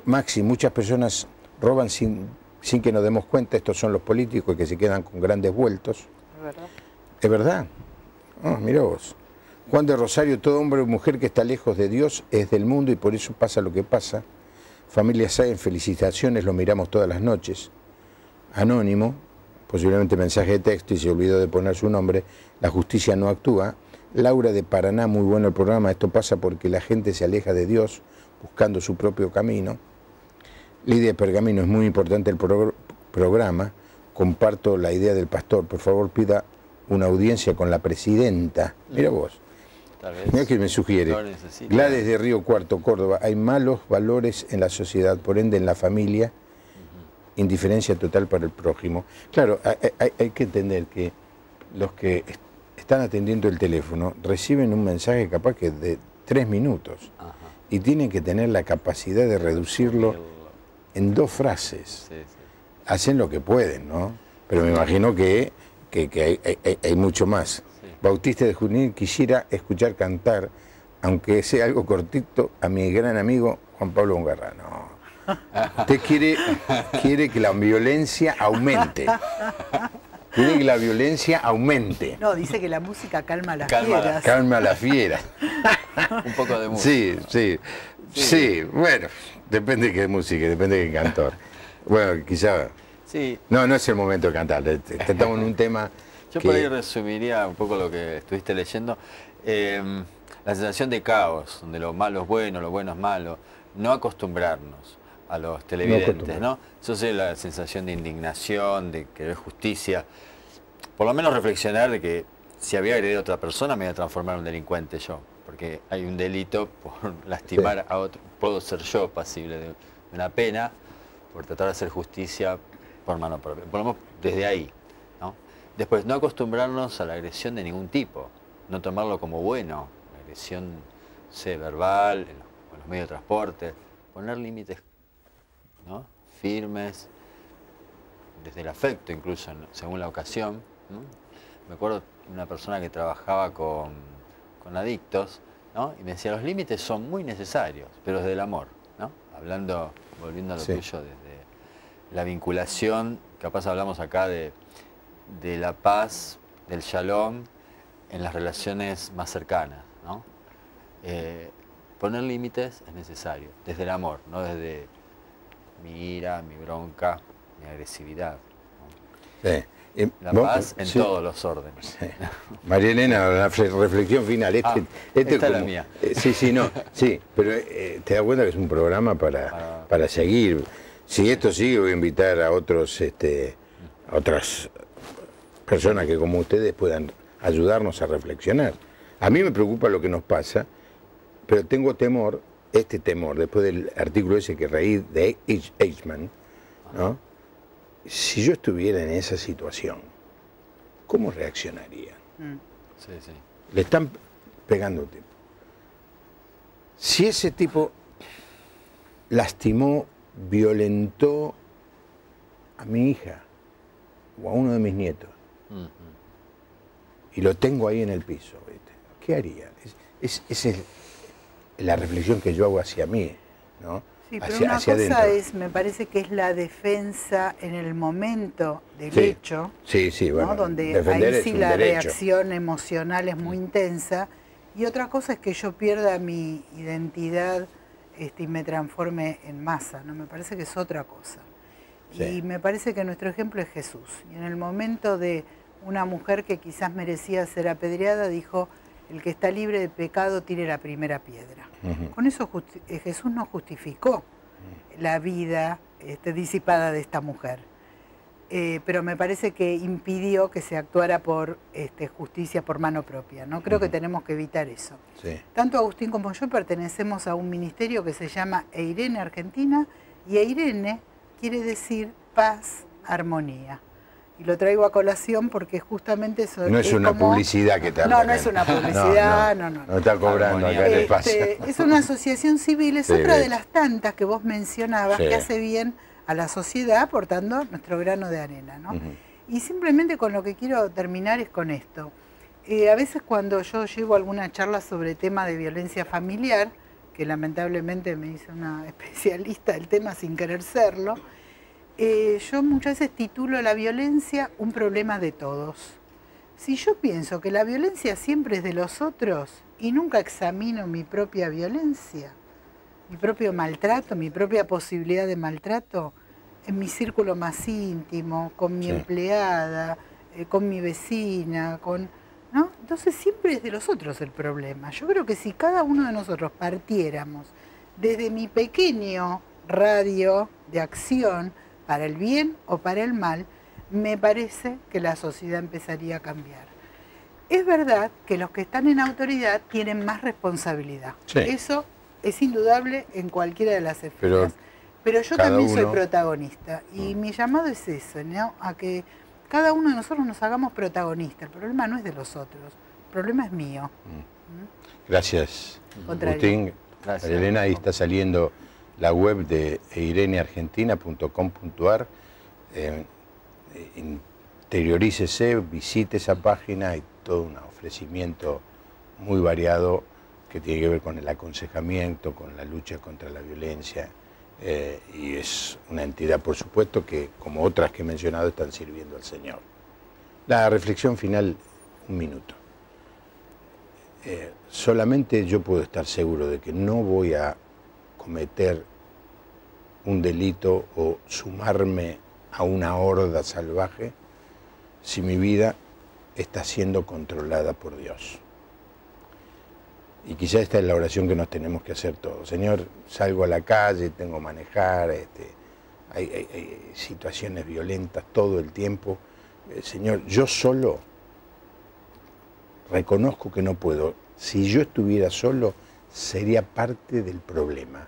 Maxi, muchas personas roban sin que nos demos cuenta, estos son los políticos que se quedan con grandes vueltos. ¿Es verdad? ¿Es verdad? Oh, mirá vos. Juan de Rosario, todo hombre o mujer que está lejos de Dios es del mundo y por eso pasa lo que pasa. Familia Sáenz, felicitaciones, lo miramos todas las noches. Anónimo, posiblemente mensaje de texto y se olvidó de poner su nombre, la justicia no actúa. Laura de Paraná, muy bueno el programa, esto pasa porque la gente se aleja de Dios buscando su propio camino. Lidia de Pergamino, es muy importante el programa, comparto la idea del pastor, por favor pida una audiencia con la presidenta. Mira vos. Mira que me sugiere. Gladys de Río Cuarto, Córdoba. Hay malos valores en la sociedad, por ende en la familia, indiferencia total para el prójimo. Claro, hay que entender que los que están atendiendo el teléfono reciben un mensaje capaz que de 3 minutos. Ajá. Y tienen que tener la capacidad de reducirlo en 2 frases. Sí, sí. Hacen lo que pueden, ¿no? Pero me imagino que hay mucho más. Bautista de Junín, quisiera escuchar cantar, aunque sea algo cortito, a mi gran amigo Juan Pablo Ungarra. No. Usted quiere que la violencia aumente. Quiere que la violencia aumente. No, dice que la música calma a las fieras. Calma a las fieras. Un poco de música. Sí, bueno, depende de qué música, depende de qué cantor. Bueno, quizá... Sí. No es el momento de cantar, estamos en un tema... Yo por ahí resumiría un poco lo que estuviste leyendo. La sensación de caos, donde lo malo es bueno, lo bueno es malo. No acostumbrarnos a los televidentes, ¿no? Eso es la sensación de indignación, de querer justicia. Por lo menos reflexionar de que si había agredido a otra persona me voy a transformar en un delincuente yo. Porque hay un delito por lastimar a otro. Puedo ser yo pasible de una pena por tratar de hacer justicia por mano propia. Por lo menos desde ahí. Después, no acostumbrarnos a la agresión de ningún tipo, no tomarlo como bueno, la agresión, verbal, en los medios de transporte, poner límites, ¿no? Firmes, desde el afecto incluso, según la ocasión, ¿no? Me acuerdo de una persona que trabajaba con adictos, ¿no? Y me decía, los límites son muy necesarios, pero desde el amor, ¿no? Volviendo a lo tuyo, desde la vinculación, capaz hablamos acá de la paz, del shalom en las relaciones más cercanas, ¿no? Poner límites es necesario, desde el amor, no desde mi ira, mi bronca, mi agresividad, ¿no? Sí. La paz en todos los órdenes. Sí. María Elena, la reflexión final. Esta es la mía. Sí, pero te das cuenta que es un programa para seguir. Si esto sigue, voy a invitar a otras personas que como ustedes puedan ayudarnos a reflexionar. A mí me preocupa lo que nos pasa, pero tengo temor, después del artículo ese que reí de Eichmann, ¿no? Si yo estuviera en esa situación, ¿cómo reaccionaría? Sí. Le están pegando un tipo. Si ese tipo lastimó, violentó a mi hija o a uno de mis nietos, y lo tengo ahí en el piso, ¿viste? ¿Qué haría? Esa es la reflexión que yo hago hacia mí, ¿no? Sí, pero una cosa adentro. Me parece que es la defensa en el momento del hecho, bueno, ¿no? Donde ahí sí la reacción emocional es muy intensa, y otra cosa es que yo pierda mi identidad y me transforme en masa, ¿no? Me parece que es otra cosa. Y me parece que nuestro ejemplo es Jesús. Y en el momento de una mujer que quizás merecía ser apedreada, dijo, el que está libre de pecado tire la primera piedra. Con eso Jesús no justificó la vida disipada de esta mujer. Pero me parece que impidió que se actuara por justicia por mano propia, ¿no? Creo que tenemos que evitar eso. Sí. Tanto Agustín como yo pertenecemos a un ministerio que se llama Eirene Argentina, y Eirene quiere decir paz, armonía. Y lo traigo a colación porque justamente eso no es una publicidad que te No es una publicidad, no. No está cobrando acá el espacio. Es una asociación civil, es otra de las tantas que vos mencionabas que hace bien a la sociedad aportando nuestro grano de arena, ¿no? Y simplemente con lo que quiero terminar es con esto. A veces cuando yo llevo alguna charla sobre tema de violencia familiar, que lamentablemente me dice una especialista del tema sin querer serlo, yo muchas veces titulo la violencia un problema de todos. Si yo pienso que la violencia siempre es de los otros y nunca examino mi propia violencia, mi propio maltrato, mi propia posibilidad de maltrato, en mi círculo más íntimo, con mi empleada, con mi vecina, ¿no? Entonces siempre es de los otros el problema. Yo creo que si cada uno de nosotros partiéramos desde mi pequeño radio de acción para el bien o para el mal, me parece que la sociedad empezaría a cambiar. Es verdad que los que están en autoridad tienen más responsabilidad. Sí. Eso es indudable en cualquiera de las esferas. Pero yo también soy protagonista. Y mi llamado es eso, ¿no? A que cada uno de nosotros nos hagamos protagonistas. El problema no es de los otros, el problema es mío. Gracias, Agustín. Gracias, Elena. Ahí está saliendo la web de ireneargentina.com.ar. Interiorícese, visite esa página, hay todo un ofrecimiento muy variado que tiene que ver con el aconsejamiento, con la lucha contra la violencia. Y es una entidad, por supuesto, que, como otras que he mencionado, están sirviendo al Señor. La reflexión final, un minuto. Solamente yo puedo estar seguro de que no voy a cometer un delito o sumarme a una horda salvaje si mi vida está siendo controlada por Dios. Y quizá esta es la oración que nos tenemos que hacer todos. Señor, salgo a la calle, tengo que manejar, hay situaciones violentas todo el tiempo. Señor, yo solo reconozco que no puedo. Si yo estuviera solo, sería parte del problema.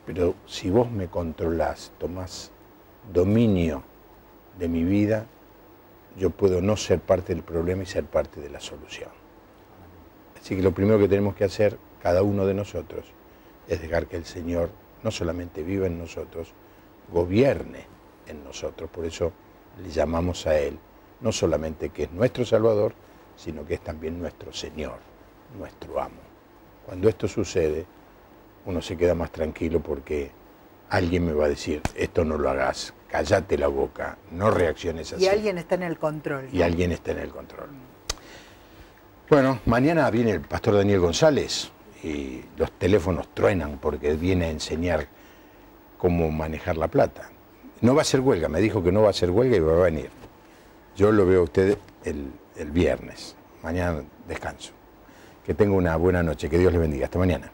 Pero si vos me controlás, tomás dominio de mi vida, yo puedo no ser parte del problema y ser parte de la solución. Así que lo primero que tenemos que hacer, cada uno de nosotros, es dejar que el Señor no solamente viva en nosotros, gobierne en nosotros. Por eso le llamamos a Él, no solamente que es nuestro Salvador, sino que es también nuestro Señor, nuestro amo. Cuando esto sucede, uno se queda más tranquilo porque alguien me va a decir, esto no lo hagas, cállate la boca, no reacciones así. Y alguien está en el control, ¿no? Y alguien está en el control. Bueno, mañana viene el pastor Daniel González y los teléfonos truenan porque viene a enseñar cómo manejar la plata. No va a ser huelga, me dijo que no va a ser huelga y va a venir. Yo lo veo a usted el viernes. Mañana descanso. Que tenga una buena noche, que Dios le bendiga. Hasta mañana.